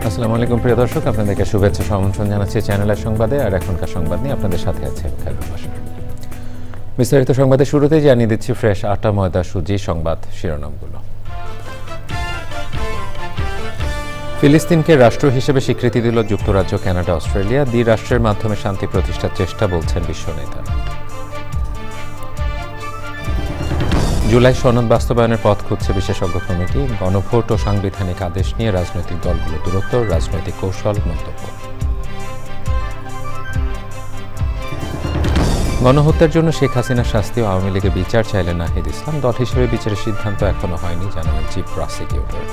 আসসালামু আলাইকুম প্রিয় দর্শক, আপনাদেরকে শুভেচ্ছা আমন্ত্রণ জানাচ্ছি চ্যানেলের সংবাদে। আর এখনকার সংবাদ নিয়ে আপনাদের সাথে আছে বিস্তারিত সংবাদের শুরুতেই জানিয়ে দিচ্ছি ফ্রেশ আটা ময়দা সুজি সংবাদ শিরোনামগুলো। ফিলিস্তিনকে রাষ্ট্র হিসেবে স্বীকৃতি দিল যুক্তরাজ্য, কানাডা, অস্ট্রেলিয়া। দ্বিরাষ্ট্রের মাধ্যমে শান্তি প্রতিষ্ঠার চেষ্টা, বলছেন বিশ্ব নেতারা। জুলাই সনদ বাস্তবায়নের পথ খুঁজছে বিশেষজ্ঞ কমিটি। গণভোট ও সাংবিধানিক আদেশ নিয়ে রাজনৈতিক দলগুলো দূরত্ব, রাজনৈতিক কৌশল মন্তব্য। গণহত্যার জন্য শেখ হাসিনার শাস্তি ও আওয়ামী লীগের বিচার চাইলেন নাহিদ ইসলাম। দল হিসেবে বিচারের সিদ্ধান্ত এখনো হয়নি, জানালেন চিফ প্রসিকিউটর।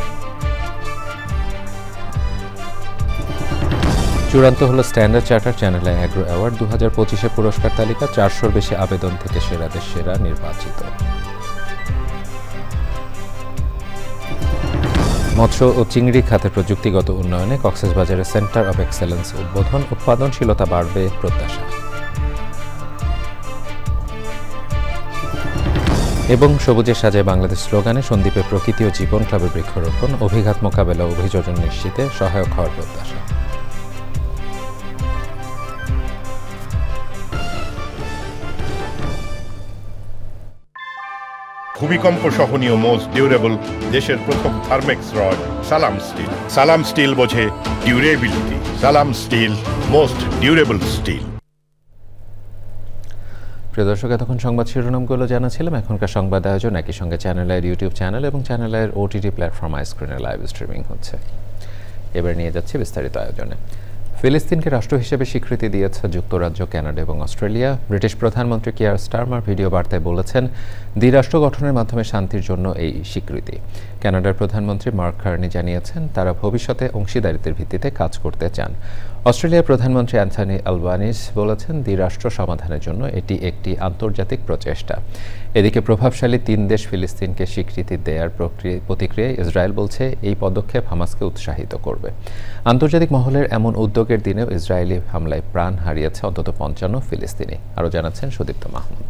চূড়ান্ত হল standard Charter Channel Agro award 2025 পুরস্কার তালিকা। 400-র বেশি আবেদন থেকে সেরাদের সেরা নির্বাচিত। মৎস্য ও চিংড়ি খাতের প্রযুক্তিগত উন্নয়নে কক্সবাজারের সেন্টার অব এক্সেলেন্স উদ্বোধন। উৎপাদনশীলতা বাড়বে প্রত্যাশা। এবং সবুজের সাজায় বাংলাদেশ স্লোগানে সন্দ্বীপে প্রকৃতি ও জীবন ক্লাবের বৃক্ষরোপণ। অভিঘাত মোকাবেলা ও অভিযোজন নিশ্চিতে সহায়ক হওয়ার প্রত্যাশা। ভূমিকম্প সহনীয় মোস্ট ডিউরেবল দেশের প্রথম থার্মেক্স রড সালাম স্টিল। সালাম স্টিল বোঝে ডিউরেবিলিটি। সালাম স্টিল, মোস্ট ডিউরেবল স্টিল। প্রিয় দর্শক, এতক্ষণ সংবাদ শিরোনামগুলো জানাছিলাম। এখনকার সংবাদ আয়োজন একই সঙ্গে চ্যানেলের ইউটিউব চ্যানেল এবং চ্যানেলের ওটিটি প্ল্যাটফর্ম আইস্ক্রিনে লাইভ স্ট্রিমিং হচ্ছে। এবার নিয়ে যাচ্ছি বিস্তারিত আয়োজনে। ফিলিস্তিনকে রাষ্ট্র হিসেবে স্বীকৃতি দিয়েছে যুক্তরাজ্য, কানাডা এবং অস্ট্রেলিয়া। ব্রিটিশ প্রধানমন্ত্রী কিয়ার স্টারমার ভিডিও বার্তায় বলেছেন, দ্বিরাষ্ট্র গঠনের মাধ্যমে শান্তির জন্য এই স্বীকৃতি। কানাডার প্রধানমন্ত্রী মার্ক কার্নি জানিয়েছেন, তারা ভবিষ্যতে অংশীদারিত্বের ভিত্তিতে কাজ করতে চান। অস্ট্রেলিয়ার প্রধানমন্ত্রী অ্যান্থনি আলবানিজ বলেছেন, দ্বিরাষ্ট্র সমাধানের জন্য এটি একটি আন্তর্জাতিক প্রচেষ্টা। এদিকে প্রভাবশালী 3 দেশ ফিলিস্তিনকে স্বীকৃতি দেওয়ার প্রতিক্রিয়ায় ইসরায়েল বলছে, এই পদক্ষেপ হামাসকে উৎসাহিত করবে। আন্তর্জাতিক মহলের এমন উদ্যোগের দিনেও ইসরায়েলি হামলায় প্রাণ হারিয়েছে অন্তত 55 ফিলিস্তিনি। আরও জানাচ্ছেন সুদীপ্ত মাহমুদ।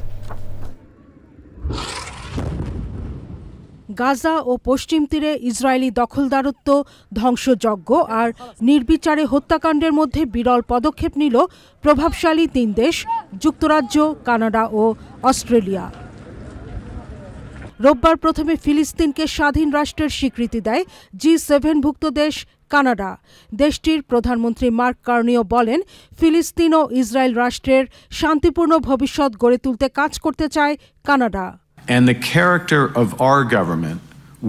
গাজা ও পশ্চিম তীরে ইসরায়েলি দখলদারত্ব, ধ্বংসযজ্ঞ আর নির্বিচারে হত্যাকাণ্ডের মধ্যে বিরল পদক্ষেপ নিল প্রভাবশালী 3 দেশ যুক্তরাজ্য, কানাডা ও অস্ট্রেলিয়া। রোববার প্রথমে ফিলিস্তিনকে স্বাধীন রাষ্ট্রের স্বীকৃতি দেয় G7ভুক্ত দেশ কানাডা। দেশটির প্রধানমন্ত্রী মার্ক কার্নিও বলেন, ফিলিস্তিন ও ইসরায়েল রাষ্ট্রের শান্তিপূর্ণ ভবিষ্যৎ গড়ে তুলতে কাজ করতে চায় Canada. And the character of our government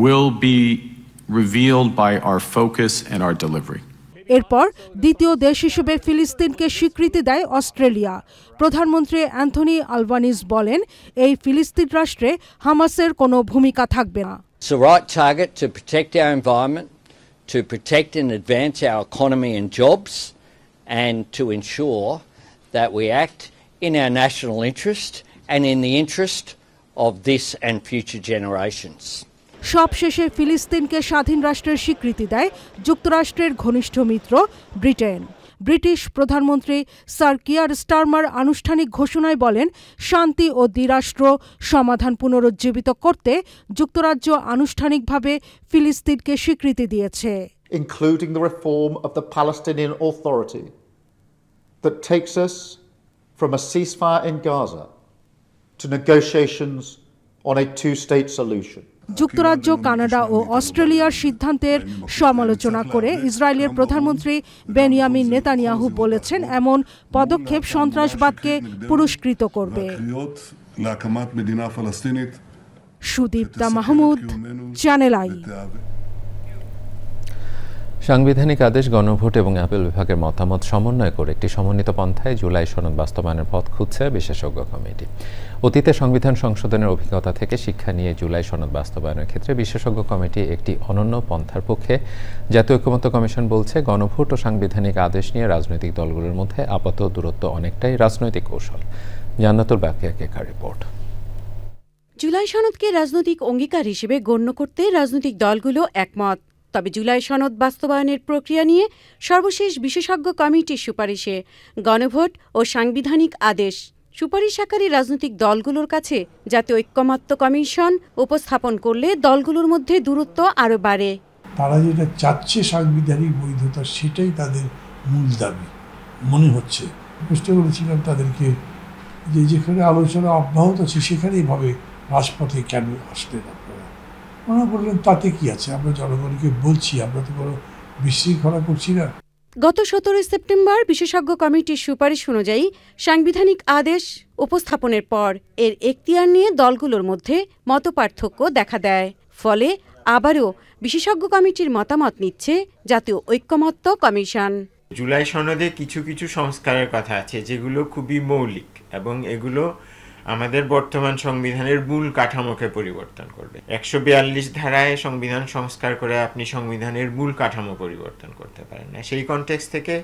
will be revealed by our focus and our delivery. এরপর দ্বিতীয় দেশ হিসেবে ফিলিস্তিনকে স্বীকৃতি দেয় অস্ট্রেলিয়া। প্রধানমন্ত্রী অ্যান্থনি আলবানিজ বলেন, এই ফিলিস্তিন রাষ্ট্রে হামাসের কোনো ভূমিকা থাকবে না। It's the right target to protect our environment, to protect and advance our economy and jobs, and to ensure that we act in our national interest and in the interest of this and future generations. সবশেষে ফিলিস্তিনকে স্বাধীন রাষ্ট্রের স্বীকৃতি দেয় যুক্তরাষ্ট্রের ঘনিষ্ঠ মিত্র Britain. British প্রধানমন্ত্রী sir Keir Starmer আনুষ্ঠানিক ঘোষণায় বলেন, শান্তি ও দ্বিরাষ্ট্র সমাধান পুনরুজ্জীবিত করতে যুক্তরাজ্য আনুষ্ঠানিকভাবে ফিলিস্তিনকে স্বীকৃতি দিয়েছে। Including the reform of the Palestinian Authority that takes us from a ceasefire in Gaza to negotiations on a two-state solution. যুক্তরাজ্য, কানাডা ও অস্ট্রেলিয়ার সিদ্ধান্তের সমালোচনা করে ইসরায়েলের প্রধানমন্ত্রী বেনিয়ামিন নেতানিয়াহু বলেছেন, এমন পদক্ষেপ সন্ত্রাসবাদকে পুরস্কৃত করবে। Sudipta Mahmud, channel I. সাংবিধানিক আদেশ, গণভোট এবং আপিল বিভাগের মতামত সমন্বয় করে একটি সমন্বিত পন্থায় জুলাই সনদ বাস্তবায়নের পথ খুঁজছে বিশেষজ্ঞ কমিটি। অতীতে সংবিধান সংশোধনের অভিজ্ঞতা থেকে শিক্ষা নিয়ে জুলাই সনদ বাস্তবায়নের ক্ষেত্রে বিশেষজ্ঞ কমিটি একটি অনন্য পন্থার পক্ষে। জাতীয় ঐকমত্য কমিশন বলছে, গণভোট ও সাংবিধানিক আদেশ নিয়ে রাজনৈতিক দলগুলোর মধ্যে আপাত দূরত্ব অনেকটাই রাজনৈতিক কৌশল। জান্নাতুল বাকিয়া কেকার রিপোর্ট। জুলাই সনদকে রাজনৈতিক অঙ্গীকার হিসেবে গণ্য করতে রাজনৈতিক দলগুলো একমত। তবে জুলাই সনদ বাস্তবায়নের প্রক্রিয়া নিয়ে সর্বশেষ বিশেষজ্ঞ কমিটির সুপারিশে গণভোট ও সাংবিধানিক আদেশ সুপারিশ আকারে রাজনৈতিক দলগুলোর কাছে জাতীয় ঐকমত্য কমিশন উপস্থাপন করলে দলগুলোর মধ্যে দূরত্ব আরও বাড়ে। তারা যেটা চাচ্ছে সাংবিধানিক বৈধতা, সেটাই তাদের মূল দাবি মনে হচ্ছে। প্রশ্ন করেছিলাম তাদেরকে যে যেখানে আলোচনা অব্যাহত আছে সেখানে এভাবে রাজপথে কেন আসলেন আপনারা? ওনারা বললেন তাতে কি আছে, আমরা জনগণকে বলছি, আমরা তো কোনো বিশৃঙ্খলা করছি না। গত 17 সেপ্টেম্বর বিশেষজ্ঞ কমিটির সুপারিশ অনুযায়ী সাংবিধানিক আদেশ উপস্থাপনের পর এর এখতিয়ার নিয়ে দলগুলোর মধ্যে মতপার্থক্য দেখা দেয়। ফলে আবারও বিশেষজ্ঞ কমিটির মতামত নিচ্ছে জাতীয় ঐক্যমত্য কমিশন। জুলাই সনদে কিছু কিছু সংস্কারের কথা আছে যেগুলো খুবই মৌলিক এবং এগুলো আমাদের বর্তমান সংবিধানের মূল কাঠামোকে পরিবর্তন করবে। 142 ধারায় সংবিধান সংস্কার করে আপনি সংবিধানের মূল কাঠামো পরিবর্তন করতে পারেন না। সেই কনটেক্সট থেকে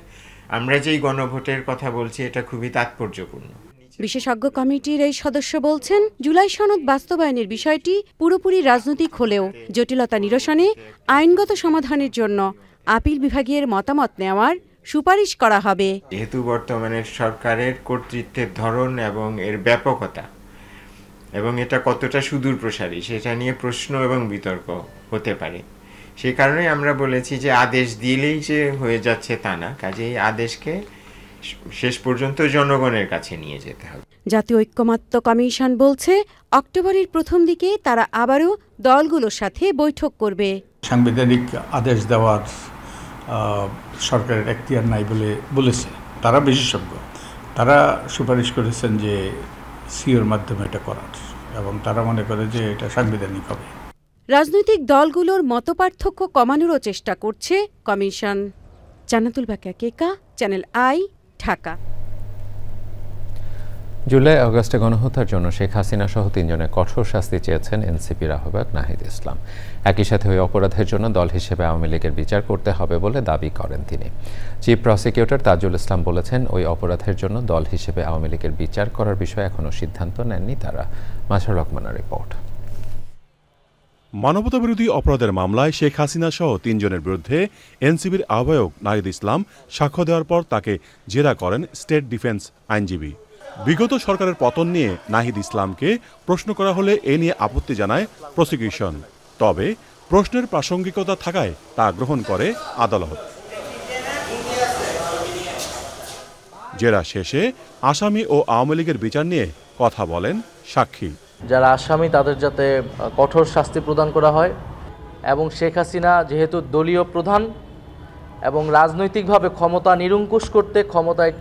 আমরা যেই গণভোটের কথা বলছি এটা খুবই তাৎপর্যপূর্ণ। বিশেষজ্ঞ কমিটির এই সদস্য বলছেন, জুলাই সনদ বাস্তবায়নের বিষয়টি পুরোপুরি রাজনৈতিক হলেও জটিলতা নিরসনে আইনগত সমাধানের জন্য আপিল বিভাগের মতামত নেওয়ার সুপারিশ করা হবে। যেহেতু বর্তমানের সরকারের কর্তৃত্বের ধরন এবং এর ব্যাপকতা এবং এটা কতটা সুদূর প্রসারী সেটা নিয়ে প্রশ্ন এবং বিতর্ক হতে পারে। সেই কারণে আমরা বলেছি যে আদেশ দিলেই যে হয়ে যাচ্ছে তা না, কাজেই আদেশকে শেষ পর্যন্ত জনগণের কাছে নিয়ে যেতে হবে। জাতীয় ঐক্যমত্য কমিশন বলছে, অক্টোবরের প্রথম দিকে তারা আবারও দলগুলোর সাথে বৈঠক করবে। সাংবিধানিক আদেশ দেওয়ার সরকারের এখতিয়ার নাই বলে বলেছে তারা বিশেষজ্ঞ। তারা সুপারিশ করেছেন যে সিওর মাধ্যমে এটা করার, এবং তারা মনে করে যে এটা সাংবিধানিক হবে। রাজনৈতিক দলগুলোর মতপার্থক্য কমানোরও চেষ্টা করছে commission. Jannatul বাকিয়া Keka, channel I, Dhaka. July আগস্টে গণহত্যার জন্য শেখ হাসিনা সহ 3 জনের কঠোর শাস্তি চেয়েছেন এনসিপির আহ্বায়ক নাহিদ ইসলাম। একই সাথে ওই অপরাধের জন্য দল হিসেবে আওয়ামী লীগের বিচার করতে হবে বলে দাবি করেন তিনি। চিফ প্রসিকিউটর তাজুল ইসলাম বলেছেন, ওই অপরাধের জন্য দল হিসেবে আওয়ামী লীগের বিচার করার বিষয়ে এখনও সিদ্ধান্ত নেননি তারা। মাঝার রহমানের রিপোর্ট। মানবতাবিরোধী অপরাধের মামলায় শেখ হাসিনা সহ 3 জনের বিরুদ্ধে এনসিপির আহ্বায়ক নাহিদ ইসলাম সাক্ষ্য দেওয়ার পর তাকে জেরা করেন স্টেট ডিফেন্স আইনজীবী। বিগত সরকারের পতন নিয়ে নাহিদ ইসলামকে প্রশ্ন করা হলে এ নিয়ে আপত্তি জানায় প্রসিকিউশন। তবে প্রশ্নের প্রাসঙ্গিকতা থাকায় তা গ্রহণ করে আদালত। জেরা শেষে আসামি ও আওয়ামী লীগের বিচার নিয়ে কথা বলেন সাক্ষী। যারা আসামি তাদের যাতে কঠোর শাস্তি প্রদান করা হয়, এবং শেখ হাসিনা যেহেতু দলীয় প্রধান এবং রাজনৈতিকভাবে ক্ষমতা নিরঙ্কুশ করতে, ক্ষমতায়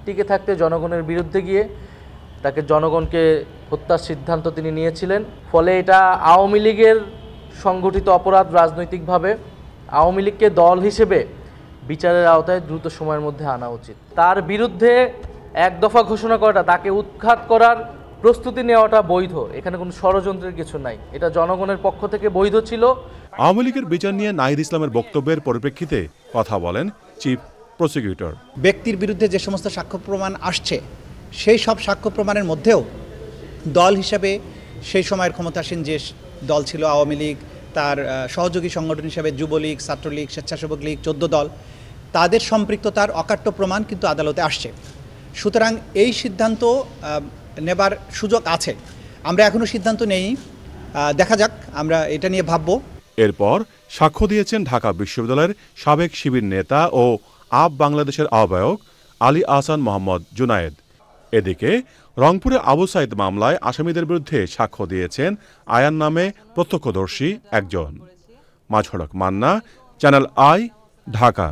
টিকে থাকতে জনগণের বিরুদ্ধে গিয়ে তাকে জনগণকে হত্যার সিদ্ধান্ত তিনি নিয়েছিলেন। ফলে এটা আওয়ামী লীগের সংগঠিত অপরাধ। রাজনৈতিকভাবে আওয়ামী লীগকে দল হিসেবে বিচারের আওতায় দ্রুত সময়ের মধ্যে আনা উচিত। তার বিরুদ্ধে এক দফা ঘোষণা করাটা, তাকে উৎখাত করার প্রস্তুতি নেওয়াটা বৈধ। এখানে কোনো ষড়যন্ত্রের কিছু নাই, এটা জনগণের পক্ষ থেকে বৈধ ছিল। আওয়ামী লীগের বিচার নিয়ে নাহিদ ইসলামের বক্তব্যের পরিপ্রেক্ষিতে কথা বলেন চিফ প্রসিকিউটর। ব্যক্তির বিরুদ্ধে যে সমস্ত সাক্ষ্য প্রমাণ আসছে, সেই সব সাক্ষ্য প্রমাণের মধ্যেও দল হিসাবে সেই সময়ের ক্ষমতাসীন যে দল ছিল আওয়ামী লীগ, তার সহযোগী সংগঠন হিসাবে যুবলীগ, ছাত্রলীগ, স্বেচ্ছাসেবক লীগ, 14 দল, তাদের সম্পৃক্ততার অকাট্য প্রমাণ কিন্তু আদালতে আসছে। সুতরাং এই সিদ্ধান্ত নেবার সুযোগ আছে। আমরা এখনো সিদ্ধান্ত নেই, দেখা যাক, আমরা এটা নিয়ে ভাবব। এরপর সাক্ষ্য দিয়েছেন ঢাকা বিশ্ববিদ্যালয়ের সাবেক শিবির নেতা ও আপ বাংলাদেশের আহ্বায়ক আলী আহসান মোহাম্মদ জুনায়েদ। এদিকে রংপুরে আবু সাইদ মামলায় আসামিদের বিরুদ্ধে সাক্ষ্য দিয়েছেন আয়ান নামে প্রত্যক্ষদর্শী একজন। মাঝড়ক মান্না, চ্যানেল আই, ঢাকা।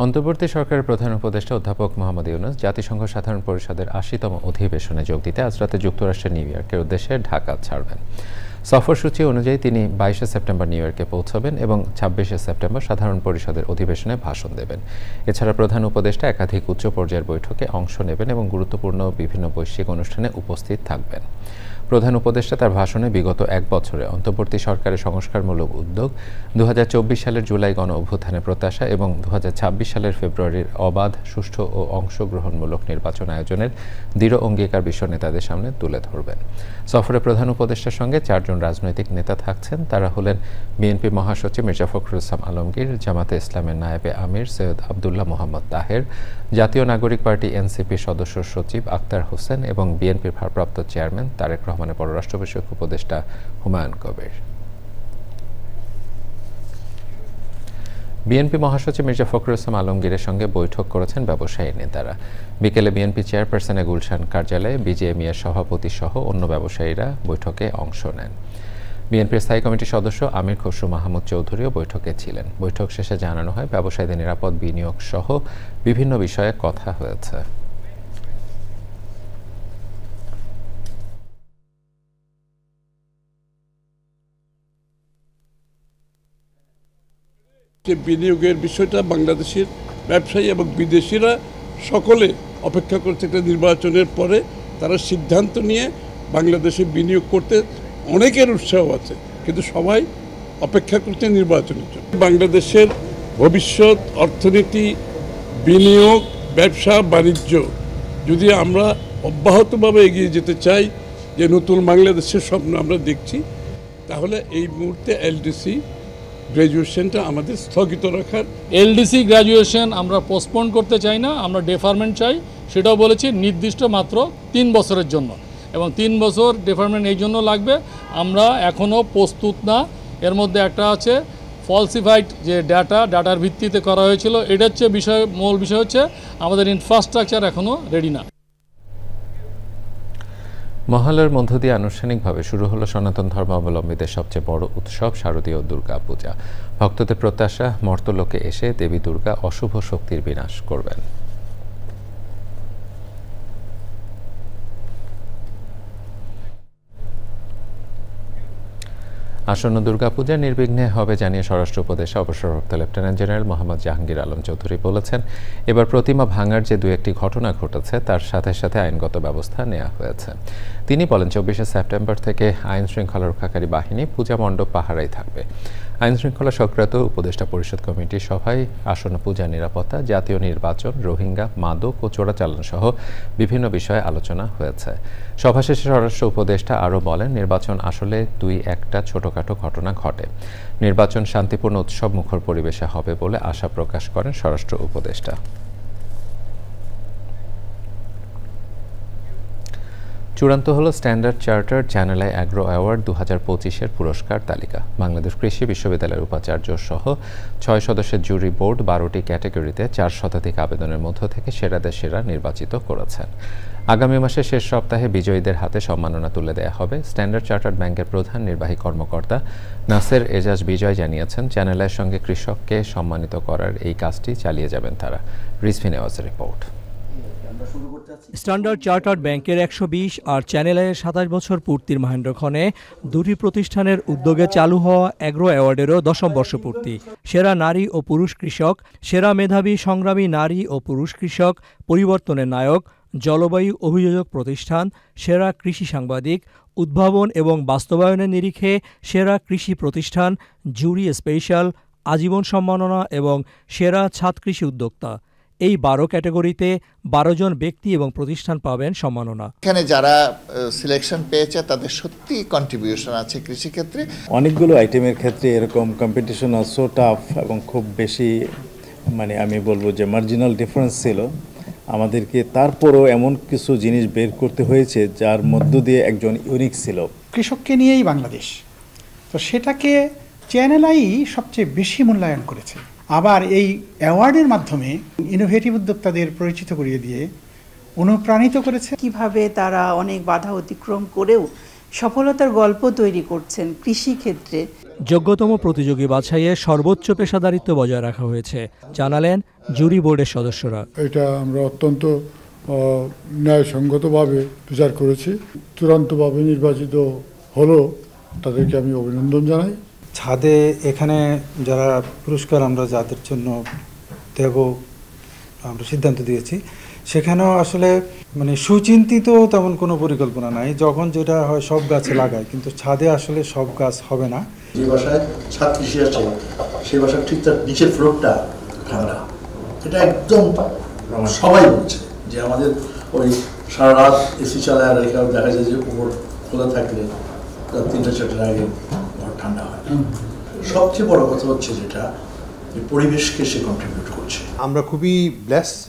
অন্তর্বর্তী সরকারের প্রধান উপদেষ্টা অধ্যাপক মোহাম্মদ ইউনূস জাতিসংঘ সাধারণ পরিষদের ৮০তম অধিবেশনে যোগ দিতে আজ রাতে যুক্তরাষ্ট্রের নিউ ইয়র্কের উদ্দেশ্যে ঢাকা ছাড়বেন। সফরসূচি অনুযায়ী তিনি ২২শে সেপ্টেম্বর নিউ ইয়র্কে পৌঁছবেন এবং ২৬শে সেপ্টেম্বর সাধারণ পরিষদের অধিবেশনে ভাষণ দেবেন। এছাড়া প্রধান উপদেষ্টা একাধিক উচ্চ পর্যায়ের বৈঠকে অংশ নেবেন এবং গুরুত্বপূর্ণ বিভিন্ন বৈশ্বিক অনুষ্ঠানে উপস্থিত থাকবেন। প্রধান উপদেষ্টা তার ভাষণে বিগত ১ বছরে অন্তর্বর্তী সরকারের সংস্কারমূলক উদ্যোগ, ২০২৪ সালের জুলাই গণ অভ্যুত্থানের প্রত্যাশা এবং ২০২৬ সালের ফেব্রুয়ারির অবাধ, সুষ্ঠু ও অংশগ্রহণমূলক নির্বাচন আয়োজনের দৃঢ় অঙ্গীকার বিশ্ব নেতাদের সামনে তুলে ধরবেন। সফরে প্রধান উপদেষ্টার সঙ্গে ৪ জন রাজনৈতিক নেতা থাকছেন। তারা হলেন বিএনপি মহাসচিব মির্জা ফখরুল ইসলাম আলমগীর, জামাতে ইসলামের নায়েবে আমির সৈয়দ আবদুল্লাহ মোহাম্মদ তাহের, জাতীয় নাগরিক পার্টি এনসিপি সদস্য সচিব আক্তার হোসেন এবং বিএনপির ভারপ্রাপ্ত চেয়ারম্যান তারেক রহমানের পররাষ্ট্র বিষয়ক উপদেষ্টা হুমায়ুন কবির। বিএনপি মহাসচিব মির্জা ফখরুল ইসলাম আলমগীরের সঙ্গে বৈঠক করেছেন ব্যবসায়ী নেতারা। বিকেলে বিএনপি চেয়ারপারসনে গুলশান কার্যালয়ে বিজেএমইএর সভাপতি সহ অন্য ব্যবসায়ীরা বৈঠকে অংশ নেন। বিএনপির স্থায়ী কমিটির সদস্য আমির খসরু মাহমুদ চৌধুরীও বৈঠকে ছিলেন। বৈঠক শেষে জানানো হয় ব্যবসায়ীদের নিরাপদ বিনিয়োগ সহ বিভিন্ন বিষয়ে কথা হয়েছে। যে বিনিয়োগের বিষয়টা বাংলাদেশের ব্যবসায়ী এবং বিদেশিরা সকলে অপেক্ষা করছে একটা নির্বাচনের পরে তারা সিদ্ধান্ত নিয়ে বাংলাদেশে বিনিয়োগ করতে অনেকের উৎসাহ আছে, কিন্তু সবাই অপেক্ষা করছে নির্বাচনের জন্য। বাংলাদেশের ভবিষ্যৎ অর্থনীতি, বিনিয়োগ, ব্যবসা বাণিজ্য যদি আমরা অব্যাহতভাবে এগিয়ে যেতে চাই, যে নতুন বাংলাদেশের স্বপ্ন আমরা দেখছি, তাহলে এই মুহূর্তে এলডিসি গ্র্যাজুয়েশনটা আমাদের স্থগিত রাখার। এলডিসি গ্র্যাজুয়েশন আমরা পোস্টপোন করতে চাই না, আমরা ডেফারমেন্ট চাই। সেটাও বলেছি নির্দিষ্ট মাত্র 3 বছরের জন্য, এবং 3 বছর ডেফারমেন্ট এই জন্য লাগবে, আমরা এখনও প্রস্তুত না। এর মধ্যে একটা আছে ফলসিফাইড যে ডাটার ভিত্তিতে করা হয়েছিল, এটা হচ্ছে মূল বিষয় হচ্ছে আমাদের ইনফ্রাস্ট্রাকচার এখনও রেডি না। মহালয়ার মধ্য দিয়ে আনুষ্ঠানিকভাবে শুরু হলো সনাতন ধর্মাবলম্বীদের সবচেয়ে বড় উৎসব শারদীয় দুর্গা পূজা। ভক্তদের প্রত্যাশা মর্তলোকে এসে দেবী দুর্গা অশুভ শক্তির বিনাশ করবেন। আসন্ন দুর্গাপূজা নির্বিঘ্নে হবে জানিয়ে স্বরাষ্ট্র উপদেষ্টা অবসরপ্রাপ্ত লেফটেন্যান্ট জেনারেল মোহাম্মদ জাহাঙ্গীর আলম চৌধুরী বলেছেন, এবার প্রতিমা ভাঙার যে 2-1টি ঘটনা ঘটেছে তার সাথে সাথে আইনগত ব্যবস্থা নেওয়া হয়েছে। তিনি বলেন 24শে সেপ্টেম্বর থেকে আইন শৃঙ্খলা রক্ষাকারী বাহিনী পূজা মণ্ডপ পাহারায় থাকবে। আইন শৃঙ্খলা সংক্রান্ত উপদেষ্টা পরিষদ কমিটির সভায় আসন্ন পূজা নিরাপত্তা, জাতীয় নির্বাচন, রোহিঙ্গা, মাদক ও চোরাচালান সহ বিভিন্ন বিষয়ে আলোচনা হয়েছে। সভা শেষে স্বরাষ্ট্র উপদেষ্টা আরও বলেন, নির্বাচন আসলে 2-1টা ছোটখাটো ঘটনা ঘটে। নির্বাচন শান্তিপূর্ণ উৎসব মুখর পরিবেশে হবে বলে আশা প্রকাশ করেন স্বরাষ্ট্র উপদেষ্টা। চূড়ান্ত হলো Standard Charter Channel I Agro Award 2025-এর পুরস্কার তালিকা। বাংলাদেশ কৃষি বিশ্ববিদ্যালয়ের উপাচার্য সহ 6 সদস্যের জুরি বোর্ড 12টি ক্যাটাগরিতে 4 শতাধিক আবেদনের মধ্য থেকে সেরাদের সেরা নির্বাচিত করেছেন। আগামী মাসের শেষ সপ্তাহে বিজয়ীদের হাতে সম্মাননা তুলে দেওয়া হবে। স্ট্যান্ডার্ড চার্টার্ড ব্যাংকের প্রধান নির্বাহী কর্মকর্তা নাসের এজাজ বিজয় জানিয়েছেন, চ্যানেল আইয়ের সঙ্গে কৃষককে সম্মানিত করার এই কাজটি চালিয়ে যাবেন তারা। রিজভি নেওয়াজের রিপোর্ট। স্ট্যান্ডার্ড চার্টার্ড ব্যাংকের 120 আর চ্যানেল আইয়ের 27 বছর পূর্তির মহেন্দ্রক্ষণে দুটি প্রতিষ্ঠানের উদ্যোগে চালু হওয়া অ্যাগ্রো অ্যাওয়ার্ডেরও 10ম বর্ষপূর্তি। সেরা নারী ও পুরুষ কৃষক, সেরা মেধাবী সংগ্রামী নারী ও পুরুষ কৃষক, পরিবর্তনের নায়ক, জলবায়ু অভিযোজক প্রতিষ্ঠান, সেরা কৃষি সাংবাদিক, উদ্ভাবন এবং বাস্তবায়নের নিরিখে সেরা কৃষি প্রতিষ্ঠান, জুরি স্পেশাল, আজীবন সম্মাননা এবং সেরা ছাদ কৃষি উদ্যোক্তা। এই 12 ক্যাটাগরিতে 12 জন ব্যক্তি এবং প্রতিষ্ঠান পাবেন সম্মাননা। এখানে যারা সিলেকশন পেয়েছে তাদের সত্যি কন্ট্রিবিউশন আছে কৃষিক্ষেত্রে। অনেকগুলো আইটেমের ক্ষেত্রে এরকম কম্পিটিশন সো টাফ এবং খুব বেশি আমি বলবো যে মার্জিনাল ডিফারেন্স ছিল। আমাদেরকে তারপরও এমন কিছু জিনিস বের করতে হয়েছে যার মধ্য দিয়ে একজন ইউনিক ছিল। কৃষককে নিয়েই বাংলাদেশ, তো সেটাকে চ্যানেল আই সবচেয়ে বেশি মূল্যায়ন করেছে। আবার এই অ্যাওয়ার্ডের মাধ্যমে ইনোভেটিভ উদ্যোক্তাদের পরিচিত করিয়ে দিয়ে অনুপ্রাণিত করেছে। কিভাবে তারা অনেক বাধা অতিক্রম করেও সফলতার গল্প তৈরি করছেন কৃষি ক্ষেত্রে। যোগ্যতম প্রতিযোগী বাছাইয়ে সর্বোচ্চ পেশাদারিত্ব বজায় রাখা হয়েছে, জানালেন জুরি বোর্ডের সদস্যরা। এটা আমরা অত্যন্ত ন্যায়সঙ্গতভাবে বিচার করেছি। চূড়ান্তভাবে নির্বাচিত হলো, তাদেরকে আমি অভিনন্দন জানাই। ছাদে এখানে যারা পুরস্কার আমরা যাদের জন্য দেব আমরা সিদ্ধান্ত দিয়েছি, সেখানেও আসলে সুচিন্তিত তেমন কোনো পরিকল্পনা নাই। যখন যেটা হয় সব গাছে লাগায়, কিন্তু ছাদে আসলে সব গাছ হবে না। যে বাসায় ছাদ কৃষি আছে সেই বাসার ঠিক তার নিচের ফ্লোরটা ঠান্ডা, এটা একদম সবাই বলছে যে আমাদের ওই সারা রাত এসি চালায় রেখে দেখা যায় যে উপর খোলা থাকলে 3-4টার আগে ঘর ঠান্ডা হয়। সবচেয়ে বড় কথা হচ্ছে যেটা পরিবেশকে সে কন্ট্রিবিউট করছে। আমরা খুবই ব্লেসড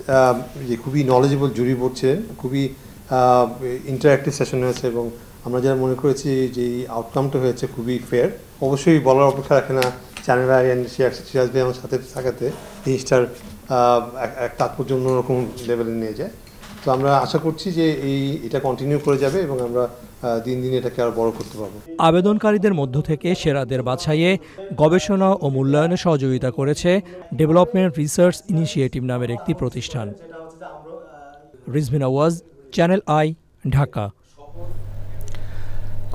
যে খুবই নলেজেবল জুরি বোর্ড ছিলেন, খুবই ইন্টারঅ্যাক্টিভ সেশন হয়েছে এবং আমরা যারা মনে করেছি যে এই আউটকামটা হয়েছে খুবই ফেয়ার। অবশ্যই বলার অপেক্ষা রাখে না চ্যানেল আই অ্যান্ড সিরাজ ভাই আমার সাথে থাকাতে জিনিসটার এক তাৎপর্য অন্যরকম লেভেলে নিয়ে যায়। তো আমরা আশা করছি যে এটা কন্টিনিউ করে যাবে এবং আমরা দিন দিন এটাকে আরো বড় করতে পারবো। আবেদনকারীদের মধ্য থেকে সেরাদের বাছাইয়ে গবেষণা ও মূল্যায়নে সহযোগিতা করেছে ডেভেলপমেন্ট রিসার্চ ইনিশিয়েটিভ নামের একটি প্রতিষ্ঠান। রিজভিন আওয়াজ, চ্যানেল আই, ঢাকা।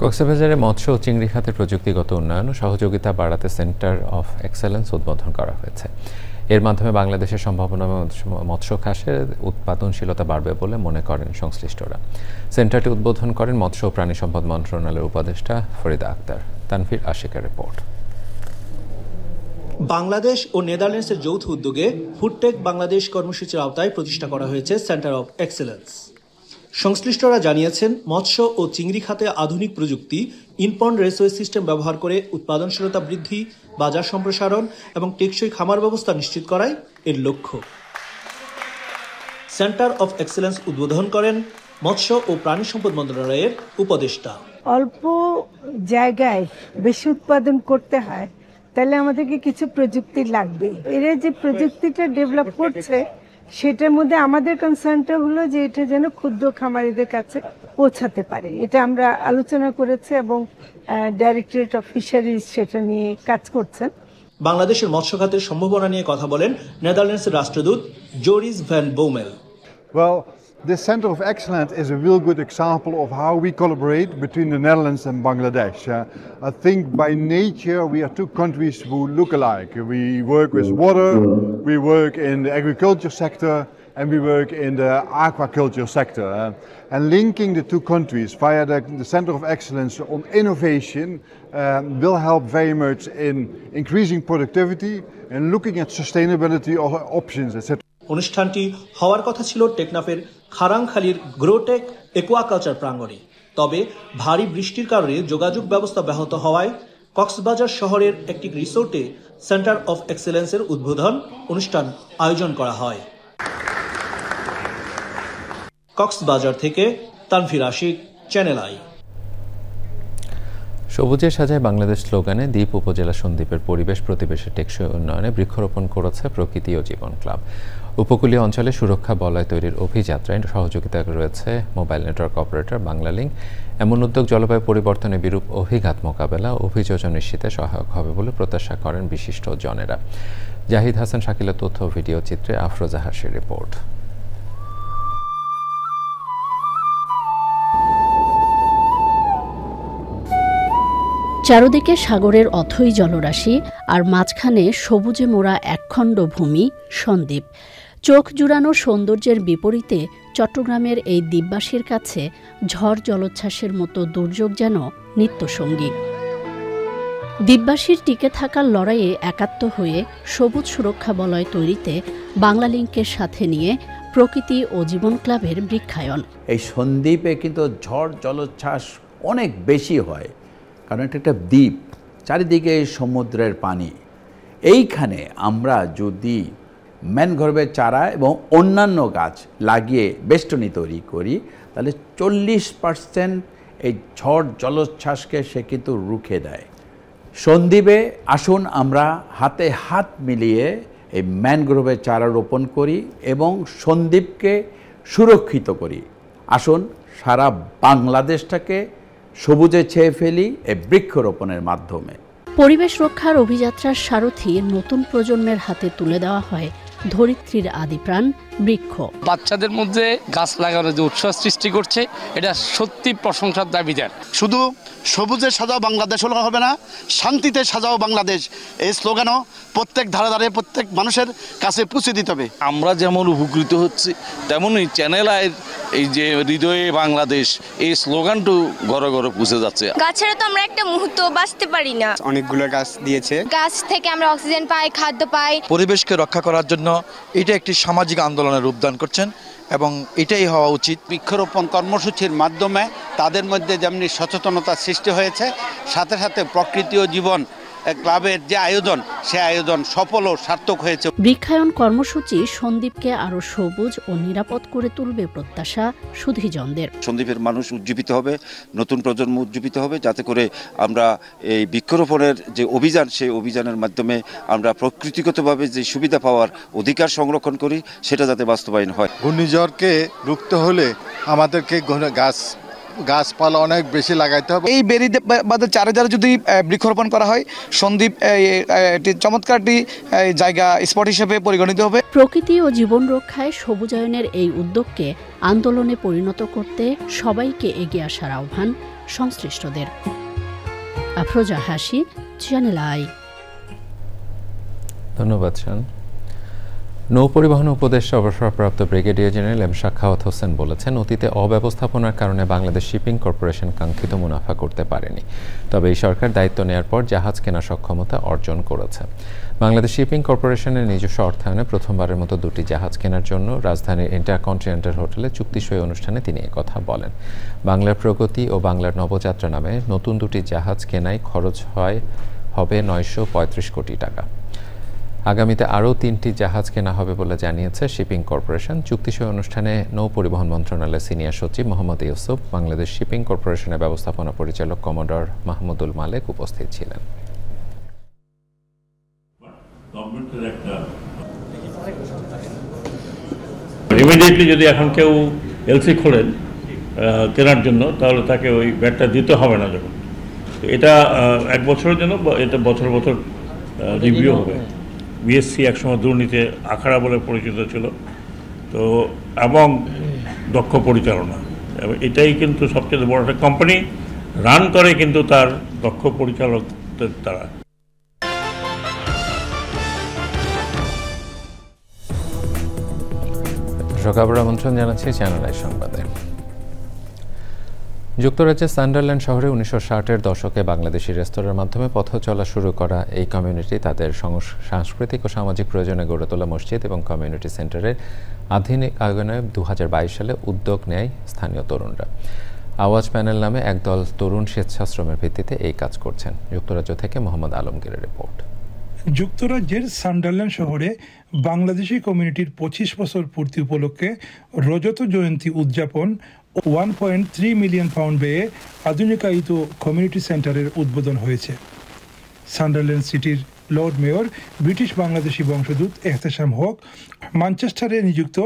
কক্সবাজারে মৎস্য ও চিংড়ি খাতের প্রযুক্তিগত উন্নয়ন ও সহযোগিতা বাড়াতে সেন্টার অফ এক্সেলেন্স উদ্বোধন করা হয়েছে। এর মাধ্যমে বাংলাদেশের সম্ভাবনা মৎস্য খাতে উৎপাদনশীলতা বাড়বে বলে মনে করেন সংশ্লিষ্টরা। সেন্টারটি উদ্বোধন করেন মৎস্য ও প্রাণী সম্পদ মন্ত্রণালয়ের উপদেষ্টা ফরিদা আক্তার। তানভীর আশিকের রিপোর্ট। বাংলাদেশ ও নেদারল্যান্ডসের যৌথ উদ্যোগে ফুডটেক বাংলাদেশ কর্মসূচির আওতায় প্রতিষ্ঠা করা হয়েছে সেন্টার অফ এক্সেলেন্স। সংশ্লিষ্টরা জানিয়েছেন, মৎস্য ও চিংড়ি খাতে আধুনিক প্রযুক্তি, ইনপন্ড রেসওয়ে সিস্টেম ব্যবহার করে উৎপাদনশীলতা বৃদ্ধি, বাজার সম্প্রসারণ এবং টেকসই খামার ব্যবস্থা নিশ্চিত করাই এর লক্ষ্য। সেন্টার অফ এক্সেলেন্স উদ্বোধন করেন মৎস্য ও প্রাণী সম্পদ মন্ত্রণালয়ের উপদেষ্টা। অল্প জায়গায় বেশি উৎপাদন করতে হয়, তাহলে আমাদেরকে কিছু প্রযুক্তি লাগবে। এরা যে প্রযুক্তিটা ডেভেলপ করছে সেটার মধ্যে আমাদের কনসার্নটা হলো যে এটা যেন ক্ষুদ্র খামারিদের কাছে পৌঁছাতে পারে। এটা আমরা আলোচনা করেছি এবং ডাইরেক্টরেট অফ ফিশারিজ সেটা নিয়ে কাজ করছেন। বাংলাদেশের মৎস্য খাতের সম্ভাবনা নিয়ে কথা বলেন নেদারল্যান্ডসের রাষ্ট্রদূত Joris Van Bommel. Well, this Center of Excellence is a real good example of how we collaborate between the Netherlands and Bangladesh. I think by nature we are two countries who look alike. We work with water, we work in the agriculture sector, and we work in the aquaculture sector. And linking the two countries via the Center of Excellence on innovation will help very much in increasing productivity and looking at sustainability options, etc. অনুষ্ঠানটি হওয়ার কথা ছিল টেকনাফের খারাংখালীর গ্রোটেক aquaculture প্রাঙ্গণে, তবে ভারী বৃষ্টির কারণে যোগাযোগ ব্যবস্থা ব্যাহত হওয়ায় কক্সবাজার শহরের একটি রিসোর্টে সেন্টার অফ এক্সেলেন্সের উদ্বোধন অনুষ্ঠান আয়োজন করা হয়। কক্সবাজার থেকে তানভীর আশিক, চ্যানেল আই। সবুজের সাজায় বাংলাদেশ স্লোগানে দ্বীপ উপজেলা সন্দ্বীপের পরিবেশ প্রতিবেশের টেকসই উন্নয়নে বৃক্ষরোপণ করেছে প্রকৃতি ও জীবন ক্লাব। উপকূলীয় অঞ্চলে সুরক্ষা বলয় তৈরির অভিযাত্রায় সহযোগিতা রয়েছে মোবাইল নেটওয়ার্ক অপারেটর বাংলালিংক। এমন উদ্যোগ জলবায়ু পরিবর্তনে বিরূপ অভিঘাত মোকাবেলা ও অভিযোজন নিশ্চিতে সহায়ক হবে বলে প্রত্যাশা করেন বিশিষ্ট জনেরা। জাহিদ হাসান শাকিলের তথ্য ভিডিও চিত্রে আফরোজা হাসির রিপোর্ট। চারদিকে সাগরের অথই জলরাশি আর মাঝখানে সবুজে মোড়া একখণ্ড ভূমি সন্দ্বীপ। চোখ জুড়ানো সৌন্দর্যের বিপরীতে চট্টগ্রামের এই দ্বীপবাসীর কাছে ঝড় জলোচ্ছ্বাসের মতো দুর্যোগ যেন নিত্যসঙ্গী। দ্বীপবাসীর টিকে থাকার লড়াইয়ে একাত্ম হয়ে সবুজ সুরক্ষা বলয় তৈরিতে বাংলালিংকের সাথে নিয়ে প্রকৃতি ও জীবন ক্লাবের বৃক্ষায়ন। এই সন্দ্বীপে কিন্তু ঝড় জলোচ্ছ্বাস অনেক বেশি হয়, কারণ এটা একটা দ্বীপ, চারিদিকে সমুদ্রের পানি। এইখানে আমরা যদি ম্যানগ্রোভের চারা এবং অন্যান্য গাছ লাগিয়ে বেষ্টনী তৈরি করি, তাহলে 40% এই ঝড় জলোচ্ছ্বাসকে সে কিন্তু রুখে দেয়। সন্দ্বীপে আসুন আমরা হাতে হাত মিলিয়ে এই ম্যানগ্রোভের চারা রোপণ করি এবং সন্দ্বীপকে সুরক্ষিত করি। আসুন সারা বাংলাদেশটাকে সবুজে ছেয়ে ফেলি এই বৃক্ষরোপণের মাধ্যমে। পরিবেশ রক্ষার অভিযাত্রার সারথি নতুন প্রজন্মের হাতে তুলে দেওয়া হয় ধরিত্রীর আদিপ্রাণ বৃক্ষ। বাচ্চাদের মধ্যে গাছ লাগানোর যে উৎসাহ সৃষ্টি করছে, এটা সত্যি প্রশংসার দাবিদার। শুধু সবুজে সাজাও বাংলাদেশ হলে হবে না, শান্তিতে সাজাও বাংলাদেশ এই স্লোগানও প্রত্যেক ধারে ধারে প্রত্যেক মানুষের কাছে পৌঁছে দিতে হবে। আমরা যেমন উপকৃত হচ্ছি, তেমনই চ্যানেল আইয়ের এই যে হৃদয়ে বাংলাদেশ এই স্লোগানটু ঘরে ঘরে পৌঁছে যাচ্ছে। গাছের তো আমরা একটা মুহূর্ত বাঁচতে পারি না। অনেকগুলো গাছ দিয়েছে, গাছ থেকে আমরা অক্সিজেন পাই, খাদ্য পাই। পরিবেশকে রক্ষা করার জন্য এটা একটি সামাজিক আন্দোলনের রূপদান করছেন এবং এটাই হওয়া উচিত। বৃক্ষরোপণ কর্মসূচির মাধ্যমে তাদের মধ্যে যেমনি সচেতনতা সৃষ্টি হয়েছে, সাথে সাথে প্রকৃতি ও জীবন ক্লাবের যে আয়োজন সে আয়োজন সফল ও সার্থক হয়েছে। বৃক্ষায়ন কর্মসূচি সন্দ্বীপকে আরো সবুজ ও নিরাপদ করে তুলবে প্রত্যাশা সুধীজনদের। সন্দ্বীপের মানুষ উজ্জীবিত হবে, নতুন প্রজন্ম উজ্জীবিত হবে, যাতে করে আমরা এই বৃক্ষরোপণের যে অভিযান সেই অভিযানের মাধ্যমে আমরা প্রকৃতিগতভাবে যে সুবিধা পাওয়ার অধিকার সংরক্ষণ করি সেটা যাতে বাস্তবায়ন হয়। ঘূর্ণিঝড়কে রুখতে হলে আমাদেরকে গাছপালা অনেক বেশি লাগাইতে হবে। এই বেরি বাঁধের চারিধারে যদি বৃক্ষরোপণ করা হয় সন্দ্বীপ একটি চমৎকার একটি জায়গা স্পট হিসেবে পরিগণিত হবে। প্রকৃতি ও জীবন রক্ষায় সবুজায়নের এই উদ্যোগকে আন্দোলনে পরিণত করতে সবাইকে এগিয়ে আসার আহ্বান সংশ্লিষ্টদের। আফরোজা হাসি, চ্যানেল আই। ধন্যবাদ শান। নৌপরিবহন উপদেষ্টা অবসরপ্রাপ্ত brigadier general M Sakhawat Hossain বলেছেন, অতীতে অব্যবস্থাপনার কারণে বাংলাদেশ শিপিং কর্পোরেশন কাঙ্ক্ষিত মুনাফা করতে পারেনি, তবে এই সরকার দায়িত্ব নেওয়ার পর জাহাজ কেনার সক্ষমতা অর্জন করেছে। বাংলাদেশ শিপিং কর্পোরেশনের নিজস্ব অর্থায়নে প্রথমবারের মতো 2টি জাহাজ কেনার জন্য রাজধানীর ইন্টারকন্টিনেন্টাল হোটেলে চুক্তিসই অনুষ্ঠানে তিনি একথা বলেন। বাংলার প্রগতি ও বাংলার নবযাত্রা নামে নতুন 2টি জাহাজ কেনায় খরচ হবে 935 কোটি টাকা। আগামীতে আরও 3টি জাহাজ কেনা হবে বলে জানিয়েছে শিপিং কর্পোরেশন। চুক্তিসই অনুষ্ঠানে নৌ পরিবহন মন্ত্রণালয়ের সিনিয়র সচিব মোহাম্মদ ইউসুফ, বাংলাদেশ শিপিং কর্পোরেশনের ব্যবস্থাপনা পরিচালক কমোডর মাহমুদুল মালেক উপস্থিত ছিলেন। ইমিডিয়েটলি যদি এখন কেউ এলসি খোলেন কেনার জন্য, তাহলে তাকে ওই ব্যাটটা দিতে হবে না। যখন এটা 1 বছরের জন্য, এটা বছর বছর রিভিউ হবে। বিএসসি একসময় দুর্নীতি আখড়া বলে পরিচিত ছিল, তো এবং দক্ষ পরিচালনা, এবং এটাই কিন্তু সবচেয়ে বড় একটা কোম্পানি রান করে কিন্তু তার দক্ষ পরিচালকদের দ্বারা। সকাবের আমন্ত্রণ জানাচ্ছি চ্যানেল আই সংবাদে। যুক্তরাজ্যের সান্ডারল্যান্ড শহরে 1960-এর দশকে বাংলাদেশি রেস্তোরাঁর মাধ্যমে পথ চলা শুরু করা এই কমিউনিটি তাদের সাংস্কৃতিক ও সামাজিক প্রয়োজনে গড়ে তোলা মসজিদ এবং কমিউনিটি সেন্টারের আধুনিক আয়োজনে 2022 সালে উদ্যোগ নেয় স্থানীয় তরুণরা। আওয়াজ প্যানেল নামে একদল তরুণ স্বেচ্ছাশ্রমের ভিত্তিতে এই কাজ করছেন। যুক্তরাজ্য থেকে মোহাম্মদ আলমগীরের রিপোর্ট। যুক্তরাজ্যের সান্ডারল্যান্ড শহরে বাংলাদেশি কমিউনিটির 25 বছর পূর্তি উপলক্ষে রজত জয়ন্তী উদযাপন 1.3 মিলিয়ন পাউন্ড ব্যয়ে আধুনিকায়িত কমিউনিটি সেন্টারের উদ্বোধন হয়েছে। সান্ডারল্যান্ড সিটির লর্ড মেয়র ব্রিটিশ বাংলাদেশি বংশোদ্ভূত এহতেশাম হক, ম্যানচেস্টারে নিযুক্ত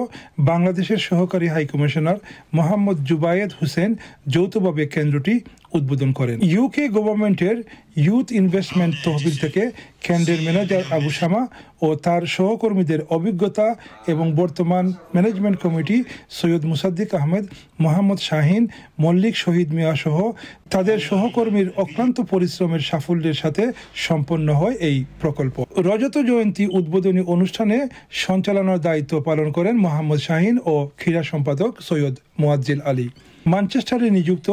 বাংলাদেশের সহকারী হাইকমিশনার মোহাম্মদ জুবায়েদ হোসেন যৌথভাবে কেন্দ্রটি উদ্বোধন করেন। ইউকে গভর্নমেন্টের ইউথ ইনভেস্টমেন্ট তহবিল থেকে কেন্দ্রের ম্যানেজার আবু শামা ও তার সহকর্মীদের অভিজ্ঞতা এবং বর্তমান ম্যানেজমেন্ট কমিটি সৈয়দ মুসাদ্দিক আহমেদ, মোহাম্মদ শাহিন, মল্লিক শহীদ মিয়া সহ তাদের সহকর্মীর অক্লান্ত পরিশ্রমের সাফল্যের সাথে সম্পন্ন হয় এই প্রকল্প। রজত জয়ন্তী উদ্বোধনী অনুষ্ঠানে সঞ্চালনার দায়িত্ব পালন করেন মোহাম্মদ শাহিন ও ক্রীড়া সম্পাদক সৈয়দ মুয়াজ্জিল আলী। ম্যানচেস্টারে নিযুক্ত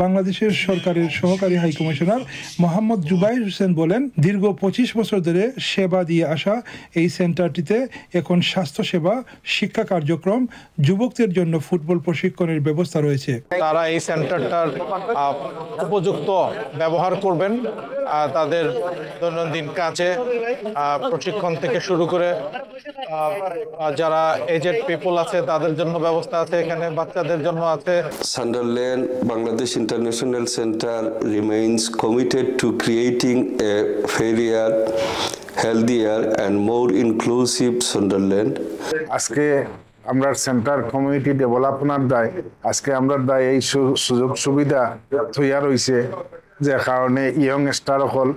বাংলাদেশের সরকারের সহকারী হাইকমিশনার মোহাম্মদ জুবাইর হোসেন বলেন, দীর্ঘ 25 বছর ধরে সেবা দিয়ে আসা এই সেন্টারটিতে এখন স্বাস্থ্যসেবা, শিক্ষা কার্যক্রম, যুবকদের জন্য ফুটবল প্রশিক্ষণের ব্যবস্থা রয়েছে। তারা এই সেন্টারটার উপযুক্ত ব্যবহার করবেন, তাদের দৈনন্দিন কাজে প্রশিক্ষণ থেকে শুরু করে যারা এজেড পিপল আছে তাদের জন্য ব্যবস্থা আছে, এখানে বাচ্চাদের জন্য আছে। Sunderland Bangladesh International Center remains committed to creating a fairer, healthier and more inclusive Sunderland. আজকে আমরা সেন্টার কমিউনিটি ডেভেলপমেন্ট দায়, আজকে আমরা দায় এই সুযোগ সুবিধা তৈরি হয়েছে, যে কারণে ইয়ং স্টার হল